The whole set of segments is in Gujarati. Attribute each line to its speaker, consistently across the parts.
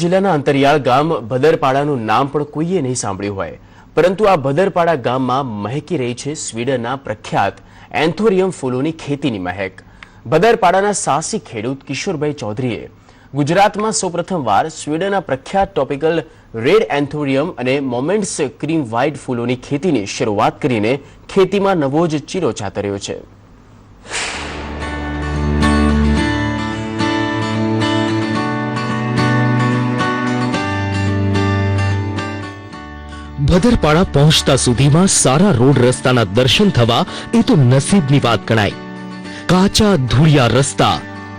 Speaker 1: જિલ્લાના અંતરિયાળ ગામ ભદરપાડાનું નામ પણ કોઈએ નહીં સાંભળ્યું હોય, પરંતુ આ ભદરપાડા ગામમાં મહેકી રહી છે સ્વીડનના પ્રખ્યાત એન્થોરિયમ ફૂલોની ખેતીની મહેક। ભદરપાડાના સાહસી ખેડૂત કિશોરભાઈ ચૌધરીએ ગુજરાતમાં સૌપ્રથમવાર સ્વીડનના પ્રખ્યાત ટોપિકલ રેડ એન્થોરિયમ અને મોમેન્ટ્સ ક્રીમ વ્હાઇટ ફૂલોની ખેતીની શરૂઆત કરીને ખેતીમાં નવો જ ચીરો ચાતર્યો છે।
Speaker 2: ભદરપાડા પહોંચતા સુધીમાં સારા રોડ રસ્તાના દર્શન થવા એ તો નસીબની વાત ગણાય। કાચા ધૂળિયા રસ્તા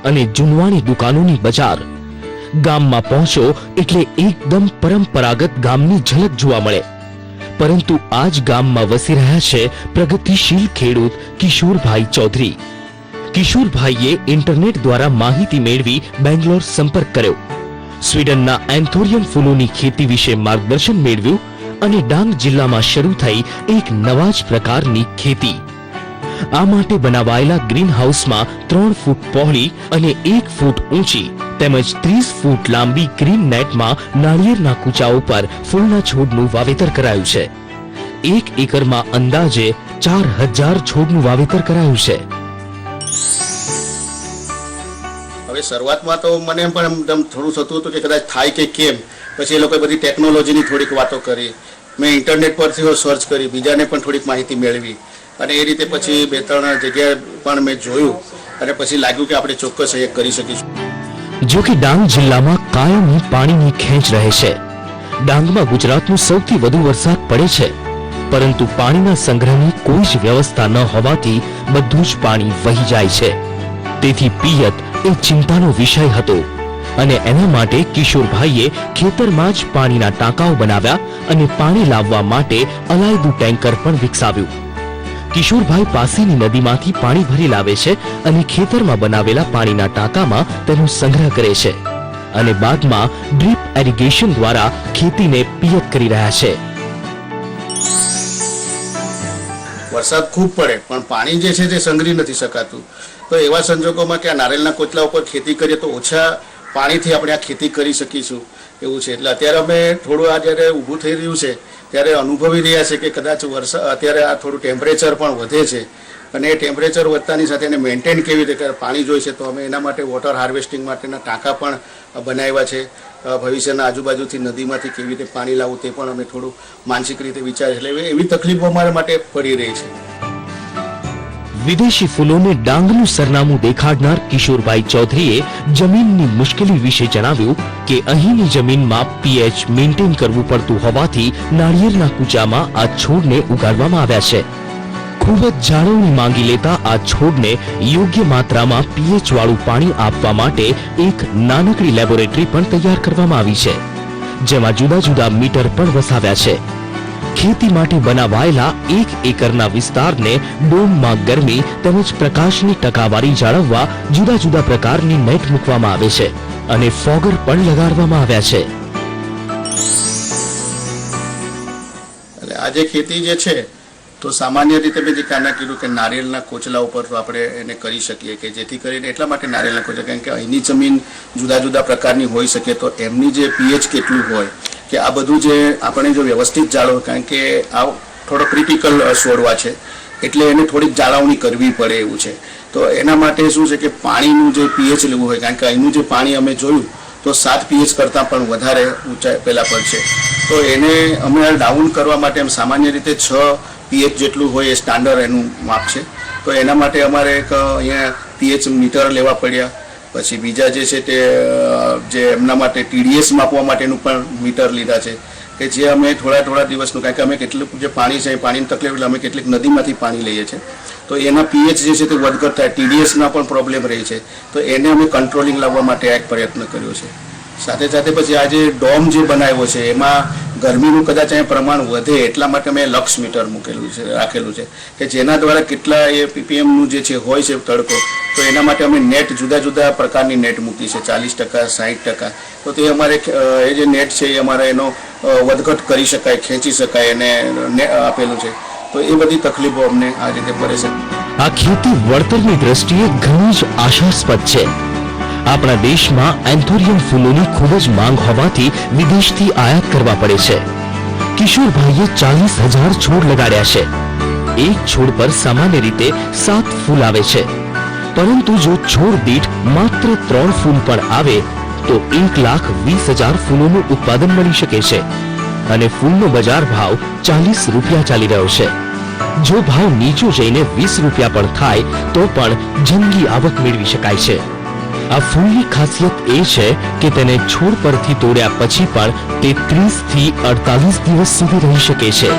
Speaker 2: અને જૂનવાણી દુકાનોની બજાર, ગામમાં પહોંચો એટલે એકદમ પરંપરાગત ગામની ઝલક જોવા મળે। પરંતુ આજ ગામમાં વસી રહ્યા છે પ્રગતિશીલ ખેડૂત કિશોરભાઈ ચૌધરી। કિશોરભાઈએ ઇન્ટરનેટ દ્વારા માહિતી મેળવી બેંગ્લોર સંપર્ક કર્યો, સ્વીડનના એન્થોરિયમ ફૂલોની ખેતી વિશે માર્ગદર્શન મેળવ્યું અને ડાંગ જિલ્લામાં શરૂ થઈ એક નવા જ પ્રકારની ખેતી। આ માટે બનાવાયેલા ગ્રીન હાઉસમાં 3 ફૂટ પહોળી અને 1 ફૂટ ઊંચી તેમજ 30 ફૂટ લાંબી ગ્રીન નેટમાં નાળિયેરના કૂચાઓ પર ફૂલના છોડનું વાવેતર કરાયું છે। 1 એકરમાં અંદાજે 4000 છોડનું વાવેતર કરાયું છે।
Speaker 3: હવે શરૂઆતમાં તો મને પણ થોડું થતું હતું કે કદાચ થાય કે કેમ, પછી એ લોકોએ બધી ટેકનોલોજીની થોડીક વાતો કરી, મેં ઇન્ટરનેટ પરથી સર્ચ કરી, બીજાને પણ થોડીક માહિતી મેળવી અને એ રીતે પછી 2-3 જગ્યાએ પણ મેં જોયું અને પછી લાગ્યું કે આપણે ચોક્કસ એ કરી શકીશું।
Speaker 2: જો કે ડાંગ જિલ્લામાં કાયમી પાણીની ખેંચ રહે છે। ડાંગમાં ગુજરાતનો સૌથી વધુ વરસાદ પડે છે, પરંતુ પાણીના સંગ્રહની કોઈ જ વ્યવસ્થા ન હોવાથી બધું જ પાણી વહી જાય છે। તેથી પિયત એ ચિંતાનો વિષય હતો અને એના માટે કિશોરભાઈએ ખેતરમાં જ પાણીના ટાંકાઓ બનાવ્યા અને પાણી લાવવા માટે અલાયદું ટેન્કર પણ વિકસાવ્યું। કિશોરભાઈ પાસેની નદીમાંથી પાણી ભરી લાવે છે અને ખેતરમાં બનાવેલા પાણીના ટાંકામાં તેનો સંગ્રહ કરે છે અને બાદમાં ડ્રીપ એરિગેશન દ્વારા ખેતીને પિયત કરી રહ્યા છે।
Speaker 3: વરસાદ ખૂબ પડે પણ પાણી જે છે તે સંગ્રહી નથી શકાતું, તો એવા સંજોગોમાં કે આ નારિયેળના કોચલા ઉપર ખેતી કરીએ તો ઓછા પાણીથી આપણે આ ખેતી કરી શકીશું એવું છે। એટલે અત્યારે અમે થોડું આ જ્યારે ઊભું થઈ રહ્યું છે ત્યારે અનુભવી રહ્યા છે કે કદાચ વરસાદ અત્યારે આ થોડું ટેમ્પરેચર પણ વધે છે અને એ ટેમ્પરેચર વધતાની સાથે એને મેન્ટેન કેવી રીતે પાણી જોઈએ છે, તો અમે એના માટે વોટર હાર્વેસ્ટિંગ માટેના ટાંકા પણ બનાવ્યા છે। ભવિષ્યના આજુબાજુથી નદીમાંથી કેવી રીતે પાણી લાવવું તે પણ અમે થોડું માનસિક રીતે વિચાર એટલે એવી તકલીફો અમારા માટે પડી રહી છે।
Speaker 2: વિદેશી ફૂલોને ડાંગનું સરનામું દેખાડનાર કિશોરભાઈ ચૌધરીએ જમીનની મુશ્કેલી વિશે જણાવ્યું કે અહીંની જમીનમાં પીએચ મેન્ટેન કરવું પડતું હોવાથી નાળિયેરના કૂચામાં આ છોડને ઉગાડવામાં આવ્યા છે। ખૂબ જ જાળવણી માંગી લેતા આ છોડને યોગ્ય માત્રામાં પીએચ વાળું પાણી આપવા માટે એક નાનકડી લેબોરેટરી પણ તૈયાર કરવામાં આવી છે, જેમાં જુદા જુદા મીટર પણ વસાવ્યા છે। ખેતી માટે બનાવાયેલા 1 એકરના વિસ્તારને ડોમમાં ગરમી તેમજ પ્રકાશની ટકાવારી જાળવવા જુદા જુદા પ્રકારની નેટ મૂકવામાં આવે છે અને ફોગર પણ લગાડવામાં આવ્યા છે।
Speaker 3: એટલે આજે ખેતી જે છે તો સામાન્ય રીતે મેં જે કાના કીધું કે નારિયેળના કોચલા ઉપર તો આપણે એને કરી શકીએ કે જેથી કરીને એટલા માટે નારિયેળના કોચલા, કારણ કે અહીંની જમીન જુદા જુદા પ્રકારની હોઈ શકે તો એમની જે પીએચ કેટલું હોય કે આ બધું જે આપણે જો વ્યવસ્થિત જાળવો, કારણ કે આ થોડો ક્રિટિકલ છોડવા છે એટલે એને થોડીક જાળવણી કરવી પડે એવું છે। તો એના માટે શું છે કે પાણીનું જે પીએચ લેવું હોય, કારણ કે અહીંનું જે પાણી અમે જોયું તો 7 પીએચ કરતાં પણ વધારે ઊંચાઈ પહેલાં પર છે, તો એને અમે ડાઉન કરવા માટે એમ સામાન્ય રીતે 6 પીએચ જેટલું હોય એ સ્ટાન્ડર્ડ એનું માપ છે। તો એના માટે અમારે એક અહીંયા પીએચ મીટર લેવા પડ્યા, પછી બીજા જે છે તે જે એમના માટે ટીડીએસ માપવા માટેનું પણ મીટર લીધા છે કે જે અમે થોડા દિવસનું, કારણ કે અમે કેટલું જે પાણી છે એ પાણીની તકલીફ એટલે અમે કેટલીક નદીમાંથી પાણી લઈએ છીએ તો એના પીએચ જે છે તે વધઘટ થાય, ટીડીએસના પણ પ્રોબ્લેમ રહે છે, તો એને અમે કંટ્રોલિંગ લાવવા માટે એક પ્રયત્ન કર્યો છે। સાથે સાથે પછી આ જે ડોમ જે બનાવ્યો છે એમાં ગરમીનું કદાચ અહીંયા પ્રમાણ વધે એટલા માટે મેં લક્ષ મીટર રાખેલું છે કે જેના દ્વારા કેટલા એ પીપીએમનું જે છે હોય છે તડકો, તો એના માટે અમે નેટ જુદા જુદા પ્રકારની નેટ મૂકી છે, 40%, 60%, તો તે અમારે એ જે નેટ છે એ અમારે એનો વધઘટ કરી શકાય, ખેંચી શકાય એને આપેલું છે। તો એ બધી તકલીફો અમને આ રીતે પડે છે।
Speaker 2: આ ખેતી વળતરની દ્રષ્ટિએ ઘણી જ આશાસ્પદ છે। આપણા દેશમાં એન્થોરિયમ ફૂલોની ખૂબ જ માંગ હોવાથી વિદેશથી આયાત કરવા પડે છે. કિશોરભાઈએ 40,000 છોડ લગાડ્યા છે. એક છોડ પર સામાન્ય રીતે 7 ફૂલ આવે છે, પરંતુ જો છોડ દીઠ માત્ર 3 ફૂલ પણ આવે તો 1,20,000 ફૂલોનું ઉત્પાદન મળી શકે છે અને ફૂલનો બજાર ભાવ 40 રૂપિયા ચાલી રહ્યો છે. જો ભાવ નીચો જઈને 20 રૂપિયા પણ થાય તો પણ જંગી આવક મેળવી શકાય છે. આ ફૂલની ખાસિયત એ છે કે તેને છોડ પરથી તોડ્યા પછી પણ તે 30 થી 48 દિવસ સુધી રહી શકે છે.